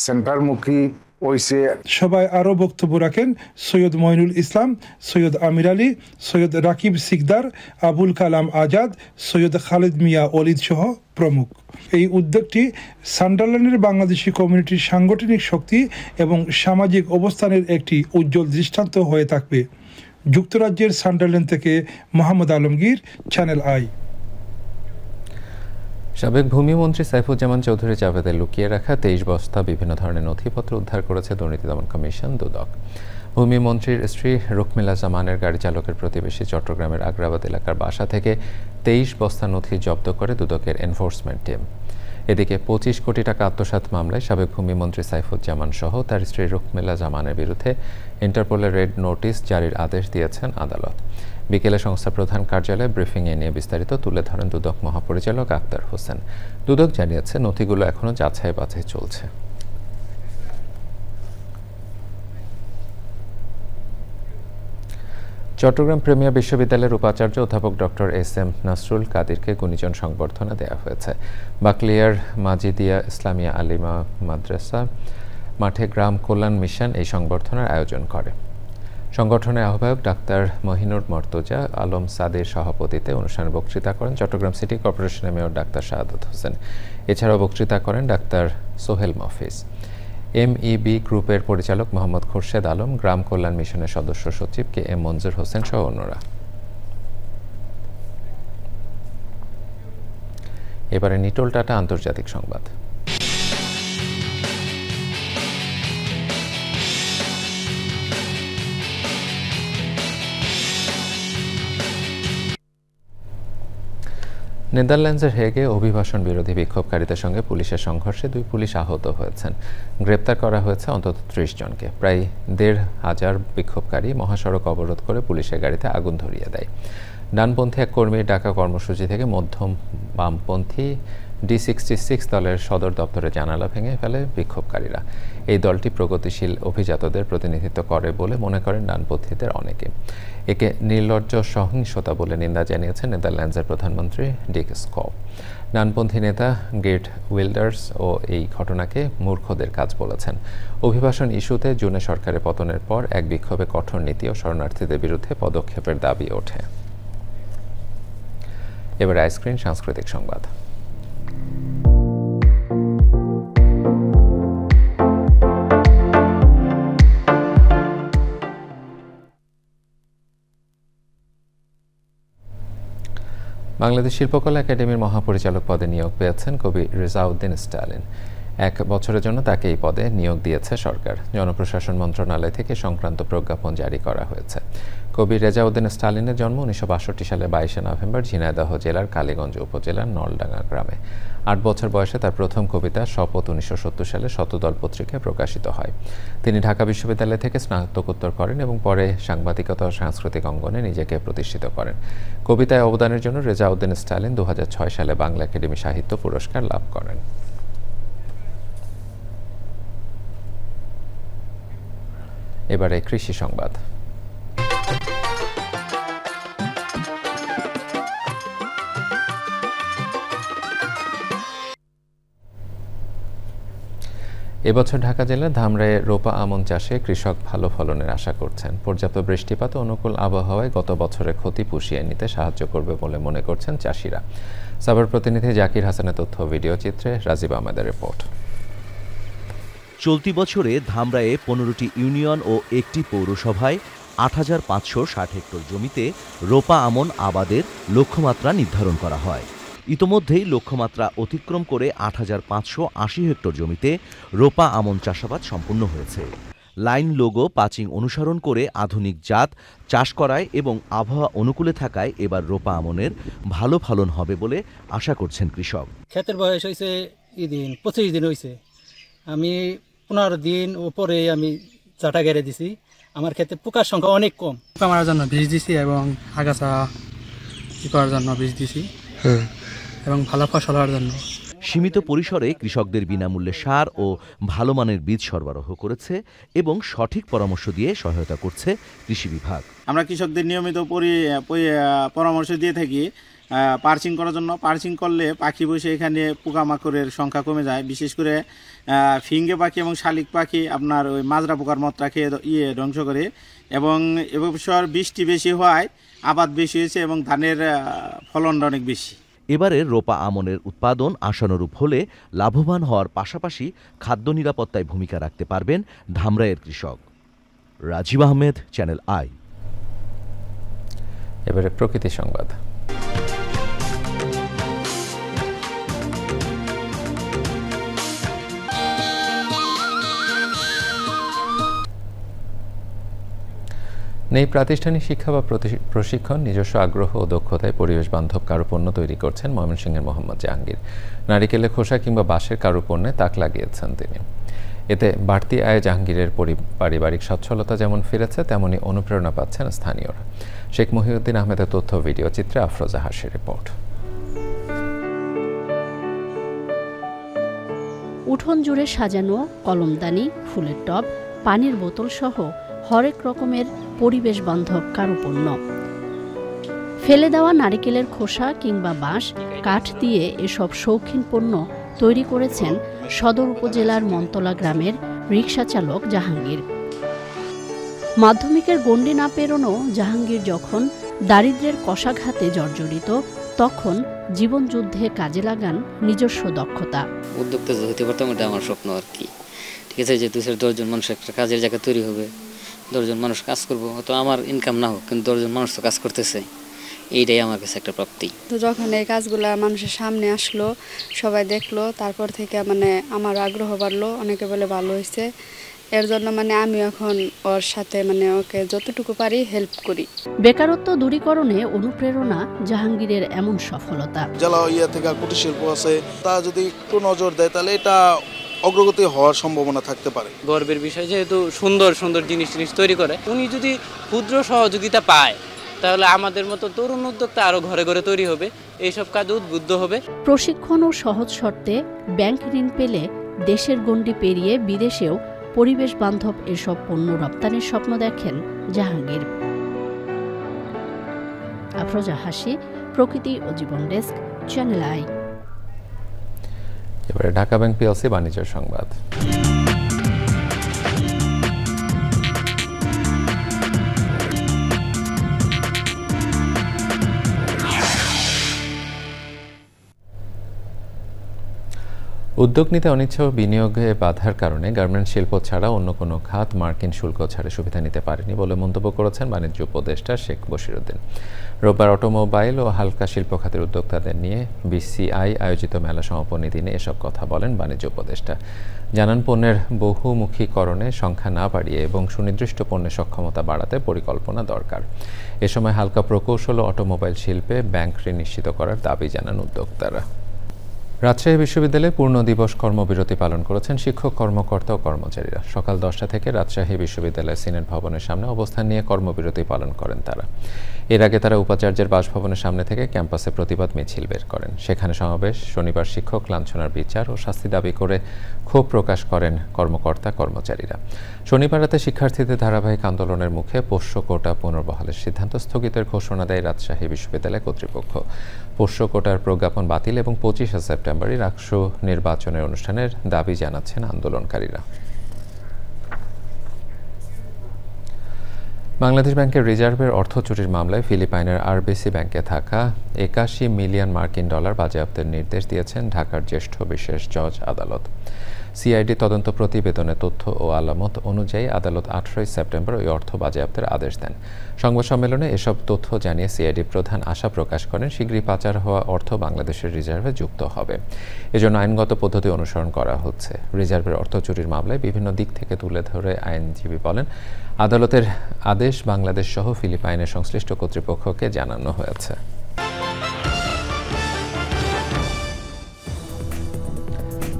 সেন্টারমুখী হয়েছে। সবাই আরো বক্তব্য রাখেন সৈয়দ মইনুল ইসলাম, সৈয়দ আমির আলী, সৈয়দ রাকিব সিকদার, আবুল কালাম আজাদ, সৈয়দ খালিদ মিয়া অলিদ সহ প্রমুখ। এই উদ্যোগটি সান্ডারল্যান্ডের বাংলাদেশি কমিউনিটির সাংগঠনিক শক্তি এবং সামাজিক অবস্থানের একটি উজ্জ্বল দৃষ্টান্ত হয়ে থাকবে। যুক্তরাজ্যের সান্ডারল্যান্ড থেকে মোহাম্মদ আলমগীর, চ্যানেল আই। সাবেক ভূমিমন্ত্রী সাইফুজ্জামান চৌধুরী জাভেদের লুকিয়ে রাখা 23 বস্তা বিভিন্ন ধরনের নথিপত্র উদ্ধার করেছে দুর্নীতি দমন কমিশন দুদক। ভূমিমন্ত্রীর স্ত্রী রুকমিলা জামানের গাড়ি চালকের প্রতিবেশী চট্টগ্রামের আগ্রাবাদ এলাকার বাসা থেকে 23 বস্তা নথি জব্দ করে দুদকের এনফোর্সমেন্ট টিম। এদিকে 25 কোটি টাকা আত্মসাৎ মামলায় সাবেক ভূমিমন্ত্রী সাইফুজ্জামান সহ তার স্ত্রী রুকমিলা জামানের বিরুদ্ধে ইন্টারপোলের রেড নোটিশ জারির আদেশ দিয়েছেন আদালত। বিকেলে সংস্থা প্রধান কার্যালয়ে ব্রিফিংয়ে নিয়ে বিস্তারিত তুলে ধরেন দুদক মহাপরিচালক আক্তার হোসেন। দুদক জানিয়েছে নথিগুলো এখনও যাচাই বাছাই চলছে। চট্টগ্রাম প্রিমিয়ার বিশ্ববিদ্যালয়ের উপাচার্য অধ্যাপক ডক্টর এস.এম. নাসরুল কাদিরকে গুণীজন সংবর্ধনা দেওয়া হয়েছে। বাকলিয়ার মাজিদিয়া ইসলামিয়া আলিমা মাদ্রাসা মাঠে গ্রাম কল্যাণ মিশন এই সংবর্ধনার আয়োজন করে। সংগঠনের আহ্বায়ক ডাক্তার মহিনুর মর্তজা আলম সাদির সভাপতিত্বে অনুষ্ঠানে বক্তৃতা করেন চট্টগ্রাম সিটি কর্পোরেশনের মেয়র ডাক্তার শাহাদাত হোসেন। এছাড়াও বক্তৃতা করেন ডাক্তার সোহেল মফিজ। এমইবি গ্রুপের পরিচালক মোহাম্মদ খোরশেদ আলম, গ্রাম কল্যাণ মিশনের সদস্য সচিব কে.এম. মঞ্জুর হোসেন সহ অন্যরা। এবারে নিটোল টাটা আন্তর্জাতিক সংবাদ। নেদারল্যান্ডসের হেগে অভিবাসন বিরোধী বিক্ষোভকারীদের সঙ্গে পুলিশের সংঘর্ষে 2 পুলিশ আহত হয়েছেন। গ্রেপ্তার করা হয়েছে অন্তত 30 জনকে। প্রায় 1,500 বিক্ষোভকারী মহাসড়ক অবরোধ করে পুলিশের গাড়িতে আগুন ধরিয়ে দেয়। ডানপন্থী এক কর্মীর ডাকা কর্মসূচি থেকে মধ্যম বামপন্থী D66 দলের সদর দপ্তরে জানালা ভেঙে ফেলে বিক্ষোভকারীরা। এই দলটি প্রগতিশীল অভিজাতদের প্রতিনিধিত্ব করে বলে মনে করেন ডানপন্থীদের অনেকে। একে নির্লজ্জ সহিংসতা বলে নিন্দা জানিয়েছেন নেদারল্যান্ডসের প্রধানমন্ত্রী ডিক স্কপ। ডানপন্থী নেতা গেট উইল্ডার্স ও এই ঘটনাকে মূর্খদের কাজ বলেছেন। অভিবাসন ইস্যুতে জুনে সরকারের পতনের পর এক বিক্ষোভে কঠোর নীতি ও শরণার্থীদের বিরুদ্ধে পদক্ষেপের দাবি ওঠে। এবার আইস্ক্রিন সাংস্কৃতিক সংবাদ। বাংলাদেশ শিল্পকলা একাডেমির মহাপরিচালক পদে নিয়োগ পেয়েছেন কবি রেজাউদ্দিন স্টালিন। 1 বছরের জন্য তাকে এই পদে নিয়োগ দিয়েছে সরকার। জনপ্রশাসন মন্ত্রণালয় থেকে সংক্রান্ত প্রজ্ঞাপন জারি করা হয়েছে। কবি রেজাউদ্দিন স্টালিনের জন্ম 1962 সালে 22 নভেম্বর ঝিনাইদহ জেলার কালীগঞ্জ উপজেলার নলডাঙ্গা গ্রামে। 8 বছর বয়সে তার প্রথম কবিতা শপথ 1970 সালে শতদল পত্রিকায় প্রকাশিত হয়। তিনি ঢাকা বিশ্ববিদ্যালয় থেকে স্নাতকোত্তর করেন এবং পরে সাংবাদিকতা ও সাংস্কৃতিক অঙ্গনে নিজেকে প্রতিষ্ঠিত করেন। কবিতায় অবদানের জন্য রেজাউদ্দিন স্টালিন 2006 সালে বাংলা একাডেমি সাহিত্য পুরস্কার লাভ করেন। এবারে কৃষি সংবাদ। এবছর ঢাকা জেলার ধামরাইয়ে রোপা আমন চাষে কৃষক ভালো ফলনের আশা করছেন। পর্যাপ্ত বৃষ্টিপাত ও অনুকূল আবহাওয়ায় গত বছরের ক্ষতি পুষিয়ে নিতে সাহায্য করবে বলে মনে করছেন চাষিরা। সাভার প্রতিনিধি জাকির হাসানের তথ্য ভিডিও চিত্রে রাজীব আহমেদের রিপোর্ট। চলতি বছরে ধামরাইয়ে 15টি ইউনিয়ন ও একটি পৌরসভায় 8,560 হেক্টর জমিতে রোপা আমন আবাদের লক্ষ্যমাত্রা নির্ধারণ করা হয়। ইতোমধ্যেই লক্ষ্যমাত্রা অতিক্রম করে 8,580 হেক্টর জমিতে রোপা আমন চাষাবাদ সম্পূর্ণ হয়েছে। লাইন লোগো পাচিং অনুসরণ করে আধুনিক জাত চাষ করায় এবং আবহাওয়া অনুকূলে থাকায় এবার রোপা আমনের ভালো ফলন হবে বলে আশা করছেন কৃষক। ক্ষেতের বয়স হয়েছে 25 দিন হয়েছে। আমি 15 দিন পরে আমি চাটা গেড়ে দিছি। আমার ক্ষেতে পোকার সংখ্যা অনেক কম। পোকা মারার জন্য বীজ দিছি এবং আগাছা করার জন্য বীজ দিছি এবং ভালো ফসল হওয়ার জন্য। সীমিত পরিসরে কৃষকদের বিনামূল্যে সার ও ভালো মানের বীজ সরবরাহ করেছে এবং সঠিক পরামর্শ দিয়ে সহায়তা করছে কৃষি বিভাগ। আমরা কৃষকদের নিয়মিত পরামর্শ দিয়ে থাকি পার্চিং করার জন্য। পার্চিং করলে পাখি বসে এখানে পোকামাকড়ের সংখ্যা কমে যায়। বিশেষ করে ফিঙ্গে পাখি এবং শালিক পাখি আপনার ওই মাজরা পোকার মত্রাকে ধ্বংস করে এবং এবছর বৃষ্টি বেশি হওয়ায় আবাদ বেশি হয়েছে এবং ধানের ফলনটা অনেক বেশি। এবারে রোপা আমনের উৎপাদন আশানুরূপ হলে লাভবান হওয়ার পাশাপাশি খাদ্য নিরাপত্তায় ভূমিকা রাখতে পারবেন ধামরাইয়ের কৃষক। Rajib Ahmed, channel I. এবারে প্রকৃতি সংবাদ। নেই প্রাতিষ্ঠানিক শিক্ষা বা প্রশিক্ষণ, নিজস্ব আগ্রহ ও দক্ষতায় পরিবেশ বান্ধব কারুপণ্য তৈরি করছেন ময়মনসিংহের মোহাম্মদ জাহাঙ্গীর। নারিকেলের খোসা কিংবা বাঁশের কারুপণ্যে তাক লাগিয়েছেন তিনি। এতে বাড়তি আয়ে জাহাঙ্গীরের পারিবারিক সচ্ছলতা যেমন ফিরেছে, তেমনি অনুপ্রেরণা পাচ্ছেন স্থানীয়রা। শেখ মহিউদ্দিন আহমেদের তথ্য ভিডিও চিত্রে আফরোজা হাসির রিপোর্ট। উঠোন জুড়ে সাজানো কলমদানি, ফুলের টব, পানির বোতল সহ হরেক রকমের পরিবেশ বান্ধব কারুপণ্য। ফেলে দেওয়া নারিকেলের খোসা কিংবা বাঁশ, কাঠ দিয়ে এসব শৌখিন পণ্য তৈরি করেছেন সদর উপজেলার মন্তলা গ্রামের রিকশা চালক জাহাঙ্গীর। মাধ্যমিকের গণ্ডি না পেরোনো জাহাঙ্গীর যখন দারিদ্র্যের কষাঘাতে জর্জরিত, তখন জীবনযুদ্ধে কাজে লাগান নিজস্ব দক্ষতা। উদ্যোক্তা হতে পারতাম, এটা আমার স্বপ্ন আর কি। ঠিক আছে, যে 2-10 জন মানুষ একটা কাজের জায়গা তৈরি হবে, 10 জন মানুষ কাজ করবো, হয়তো আমার ইনকাম না হোক, কিন্তু 10 জন মানুষ তো কাজ করতেছে, এইটাই আমার কাছে একটা প্রাপ্তি। তো যখন এই কাজগুলো মানুষের সামনে আসলো, সবাই দেখলো, তারপর থেকে আমার আগ্রহ বাড়লো, অনেকে বলে ভালো হয়েছে। এর জন্য আমি এখন ওর সাথে ওকে যতটুকু পারি হেল্প করি। বেকারত্ব দূরীকরণে অনুপ্রেরণা জাহাঙ্গীরের এমন সফলতা। জেলা থেকে কুটির শিল্প আছে, তা যদি একটু নজর দেয় তাহলে এটা অগ্রগতি হওয়ার সম্ভাবনা থাকতে পারে। গর্বের বিষয়, যেহেতু সুন্দর সুন্দর জিনিস তৈরি করে, উনি যদি ক্ষুদ্র সহযোগিতা পায় তাহলে আমাদের মতো তরুণ উদ্যোক্তা আরো ঘরে ঘরে তৈরি হবে, এইসব কাজ উদ্বুদ্ধ হবে। প্রশিক্ষণ ও সহজ শর্তে ব্যাংক ঋণ পেলে দেশের গণ্ডি পেরিয়ে বিদেশেও পরিবেশ বান্ধব এসব পণ্য রপ্তানির স্বপ্ন দেখেন জাহাঙ্গীর। আফরোজা হাসি, প্রকৃতি ও জীবন ডেস্ক, চ্যানেল আই। এবারে ঢাকা ব্যাংক পিএলসি বাণিজ্য সংবাদ। উদ্যোগ নিতে অনিচ্ছা ও বিনিয়োগে বাধার কারণে গার্মেন্টস শিল্প ছাড়া অন্য কোনো খাত মার্কিন শুল্ক ছাড়ে সুবিধা নিতে পারেনি বলে মন্তব্য করেছেন বাণিজ্য উপদেষ্টা শেখ বশিরউদ্দিন। রোববার অটোমোবাইল ও হালকা শিল্প খাতের উদ্যোক্তাদের নিয়ে বিসিআই আয়োজিত মেলা সমাপনী দিনে এসব কথা বলেন বাণিজ্য উপদেষ্টা। জানান, পণ্যের বহুমুখীকরণে সংখ্যা না বাড়িয়ে এবং সুনির্দিষ্ট পণ্যের সক্ষমতা বাড়াতে পরিকল্পনা দরকার। এ সময় হালকা প্রকৌশল ও অটোমোবাইল শিল্পে ব্যাংক ঋণ নিশ্চিত করার দাবি জানান উদ্যোক্তারা। রাজশাহী বিশ্ববিদ্যালয়ে পূর্ণ দিবস কর্মবিরতি পালন করেছেন শিক্ষক, কর্মকর্তা ও কর্মচারীরা। সকাল 10টা থেকে রাজশাহী বিশ্ববিদ্যালয়ের সিনেট ভবনের সামনে অবস্থান নিয়ে কর্মবিরতি পালন করেন তারা। এর আগে তারা উপাচার্যের বাসভবনের সামনে থেকে ক্যাম্পাসে প্রতিবাদ মিছিল বের করেন। সেখানে সমাবেশ, শনিবার শিক্ষক লাঞ্ছনার বিচার ও শাস্তি দাবি করে ক্ষোভ প্রকাশ করেন কর্মকর্তা কর্মচারীরা। শনিবার রাতে শিক্ষার্থীদের ধারাবাহিক আন্দোলনের মুখে পোষ্য কোটা পুনর্বহালের সিদ্ধান্ত স্থগিতের ঘোষণা দেয় রাজশাহী বিশ্ববিদ্যালয় কর্তৃপক্ষ। পোষ্য কোটার প্রজ্ঞাপন বাতিল এবং 25 সেপ্টেম্বরই রাকসু নির্বাচনের অনুষ্ঠানের দাবি জানাচ্ছেন আন্দোলনকারীরা। বাংলাদেশ ব্যাংকের রিজার্ভের অর্থ চুরির মামলায় ফিলিপাইনের আরবিসি ব্যাংকে থাকা 81 মিলিয়ন মার্কিন ডলার বাজেয়াপ্তের নির্দেশ দিয়েছেন ঢাকার জ্যেষ্ঠ বিশেষ জজ আদালত। সিআইডি তদন্ত প্রতিবেদনের তথ্য ও আলামত অনুযায়ী আদালত 18 সেপ্টেম্বর ওই অর্থ বাজেয়াপ্তের আদেশ দেন। সংবাদ সম্মেলনে এসব তথ্য জানিয়ে সিআইডি প্রধান আশা প্রকাশ করেন শীঘ্রই পাচার হওয়া অর্থ বাংলাদেশের রিজার্ভে যুক্ত হবে। এজন্য আইনগত পদ্ধতি অনুসরণ করা হচ্ছে। রিজার্ভের অর্থ চুরির মামলায় বিভিন্ন দিক থেকে তুলে ধরে আইনজীবী বলেন, আদালতের আদেশ বাংলাদেশ সহ ফিলিপাইনের সংশ্লিষ্ট কর্তৃপক্ষকে জানানো হয়েছে।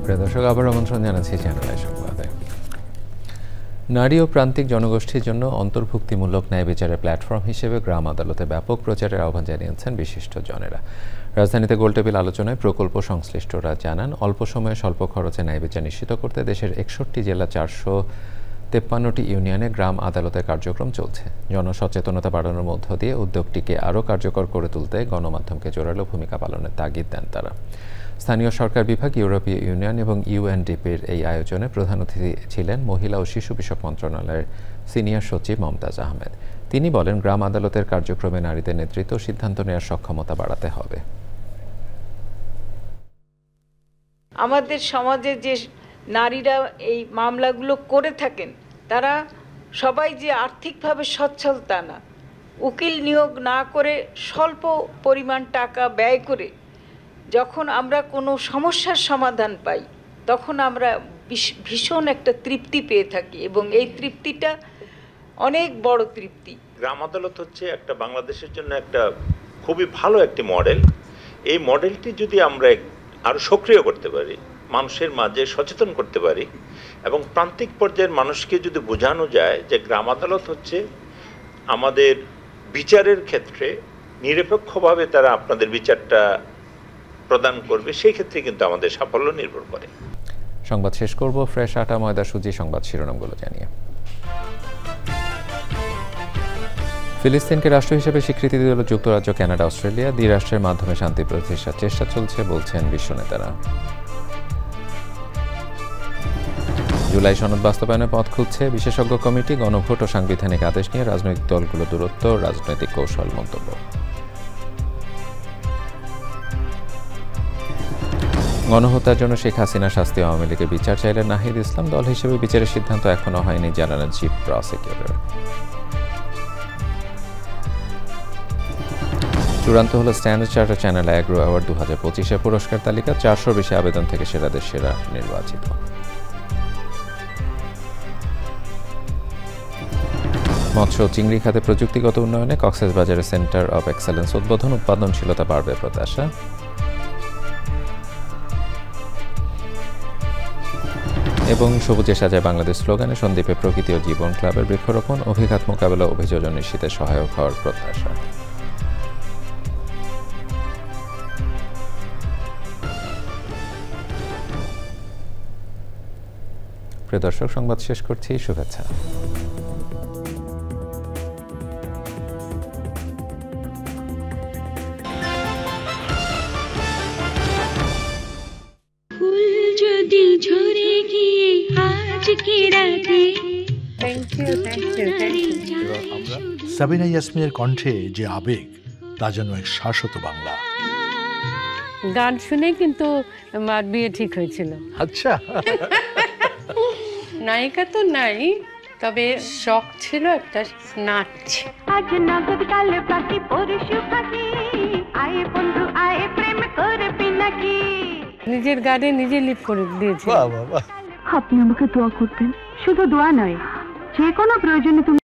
প্রিয় দর্শক, আবার আমন্ত্রণ জানাচ্ছি চ্যানেল আই সংবাদে। নারী ও প্রান্তিক জনগোষ্ঠীর জন্য অন্তর্ভুক্তিমূলক ন্যায় বিচারের প্ল্যাটফর্ম হিসেবে গ্রাম আদালতে ব্যাপক প্রচারের আহ্বান জানিয়েছেন বিশিষ্টজনেরা। রাজধানীতে গোলটেবিল আলোচনায় প্রকল্প সংশ্লিষ্টরা জানান, অল্প সময়ে স্বল্প খরচে ন্যায় বিচার নিশ্চিত করতে দেশের 61 জেলা 453টি ইউনিয়নে গ্রাম আদালতের কার্যক্রম চলছে। জনসচেতনতা বাড়ানোর মধ্য দিয়ে উদ্যোগটিকে আরও কার্যকর করে তুলতে গণমাধ্যমকে জোরালো ভূমিকা পালনের তাগিদ দেন তারা। স্থানীয় সরকার বিভাগ, ইউরোপীয় ইউনিয়ন এবং ইউএনডিপির এই আয়োজনে প্রধান অতিথি ছিলেন মহিলা ও শিশু বিষয়ক মন্ত্রণালয়ের সিনিয়র সচিব মমতাজ আহমেদ। তিনি বলেন, গ্রাম আদালতের কার্যক্রমে নারীদের নেতৃত্ব ও সিদ্ধান্ত নেওয়ার সক্ষমতা বাড়াতে হবে। আমাদের সমাজে যে নারীরা এই মামলাগুলো করে থাকেন, তারা সবাই যে আর্থিকভাবে সচ্ছল তা না। উকিল নিয়োগ না করে স্বল্প পরিমাণ টাকা ব্যয় করে যখন আমরা কোনো সমস্যার সমাধান পাই, তখন আমরা ভীষণ একটা তৃপ্তি পেয়ে থাকি এবং এই তৃপ্তিটা অনেক বড় তৃপ্তি। গ্রাম আদালত হচ্ছে একটা বাংলাদেশের জন্য একটা খুবই ভালো একটি মডেল। এই মডেলটি যদি আমরা আরও সক্রিয় করতে পারি, মানুষের মাঝে সচেতন করতে পারি এবং প্রান্তিক পর্যায়ের মানুষকে যদি বোঝানো যায় যে গ্রাম আদালত হচ্ছে আমাদের বিচারের ক্ষেত্রে নিরপেক্ষভাবে তারা আপনাদের বিচারটা প্রদান করবে, সেই ক্ষেত্রে কিন্তু আমাদের সাফল্য নির্ভর করে। সংবাদ শেষ করব ফ্রেশ আটা ময়দা সুজি সংবাদ শিরোনামগুলো জানিয়ে। ফিলিস্তিনকে রাষ্ট্র হিসেবে স্বীকৃতি দিল যুক্তরাজ্য, কানাডা, অস্ট্রেলিয়া। দ্বিরাষ্ট্রের মাধ্যমে শান্তি প্রতিষ্ঠার চেষ্টা চলছে বলছেন বিশ্ব নেতারা। জুলাই সনদ বাস্তবায়নে পথ খুঁজছে বিশেষজ্ঞ কমিটি। গণভোট ও সাংবিধানিক আদেশ নিয়ে রাজনৈতিক দলগুলো দূরত্ব, রাজনৈতিক কৌশল মন্তব্য। গণহত্যার জন্য শেখ হাসিনা শাস্তি, আওয়ামী লীগের বিচার চাইলেন নাহিদ ইসলাম। দল হিসেবে বিচারের সিদ্ধান্ত এখনো হয়নি জানালেন চিফ প্রসিকিউটর। চূড়ান্ত হলো Standard Charter Channel Agro Award 2025-এর পুরস্কার তালিকা। 400 বেশি আবেদন থেকে সেরাদের সেরা নির্বাচিত। মৎস্য ও চিংড়ি খাতে প্রযুক্তিগত উন্নয়নে কক্সবাজারের সেন্টার অব এক্সেলেন্স উদ্বোধন। উৎপাদনশীলতা বাড়বে প্রত্যাশা। এবং সবুজে সাজায় বাংলাদেশ স্লোগানে সন্দ্বীপে প্রকৃতি ও জীবন ক্লাবের বৃক্ষরোপণ। অভিঘাত মোকাবেলা, অভিযোজন নিশ্চিতে সহায়ক হওয়ার প্রত্যাশা। প্রিয় দর্শক, সংবাদ শেষ করছি। শুভেচ্ছা। সাবিনা ইয়াসমিনের কণ্ঠে যে আবেগ, তা যেন এক শাশ্বত বাংলা। গান শুনে কিন্তু আমার বিয়ে ঠিক হয়েছিল। আচ্ছা, নায়িকা তো নাই, তবে শখ ছিল একটা নাচ। আজ নগদ কালে পাখি পরশু পাখি, আয়ে বন্ধু আয়ে প্রেম করবি নাকি। নিজের গানে নিজে লিপ করে দিয়েছি। বাহ বাহ বাহ। আপনি আমাকে দোয়া করবেন, শুধু দোয়া নয়, যে কোনো প্রয়োজনে তুমি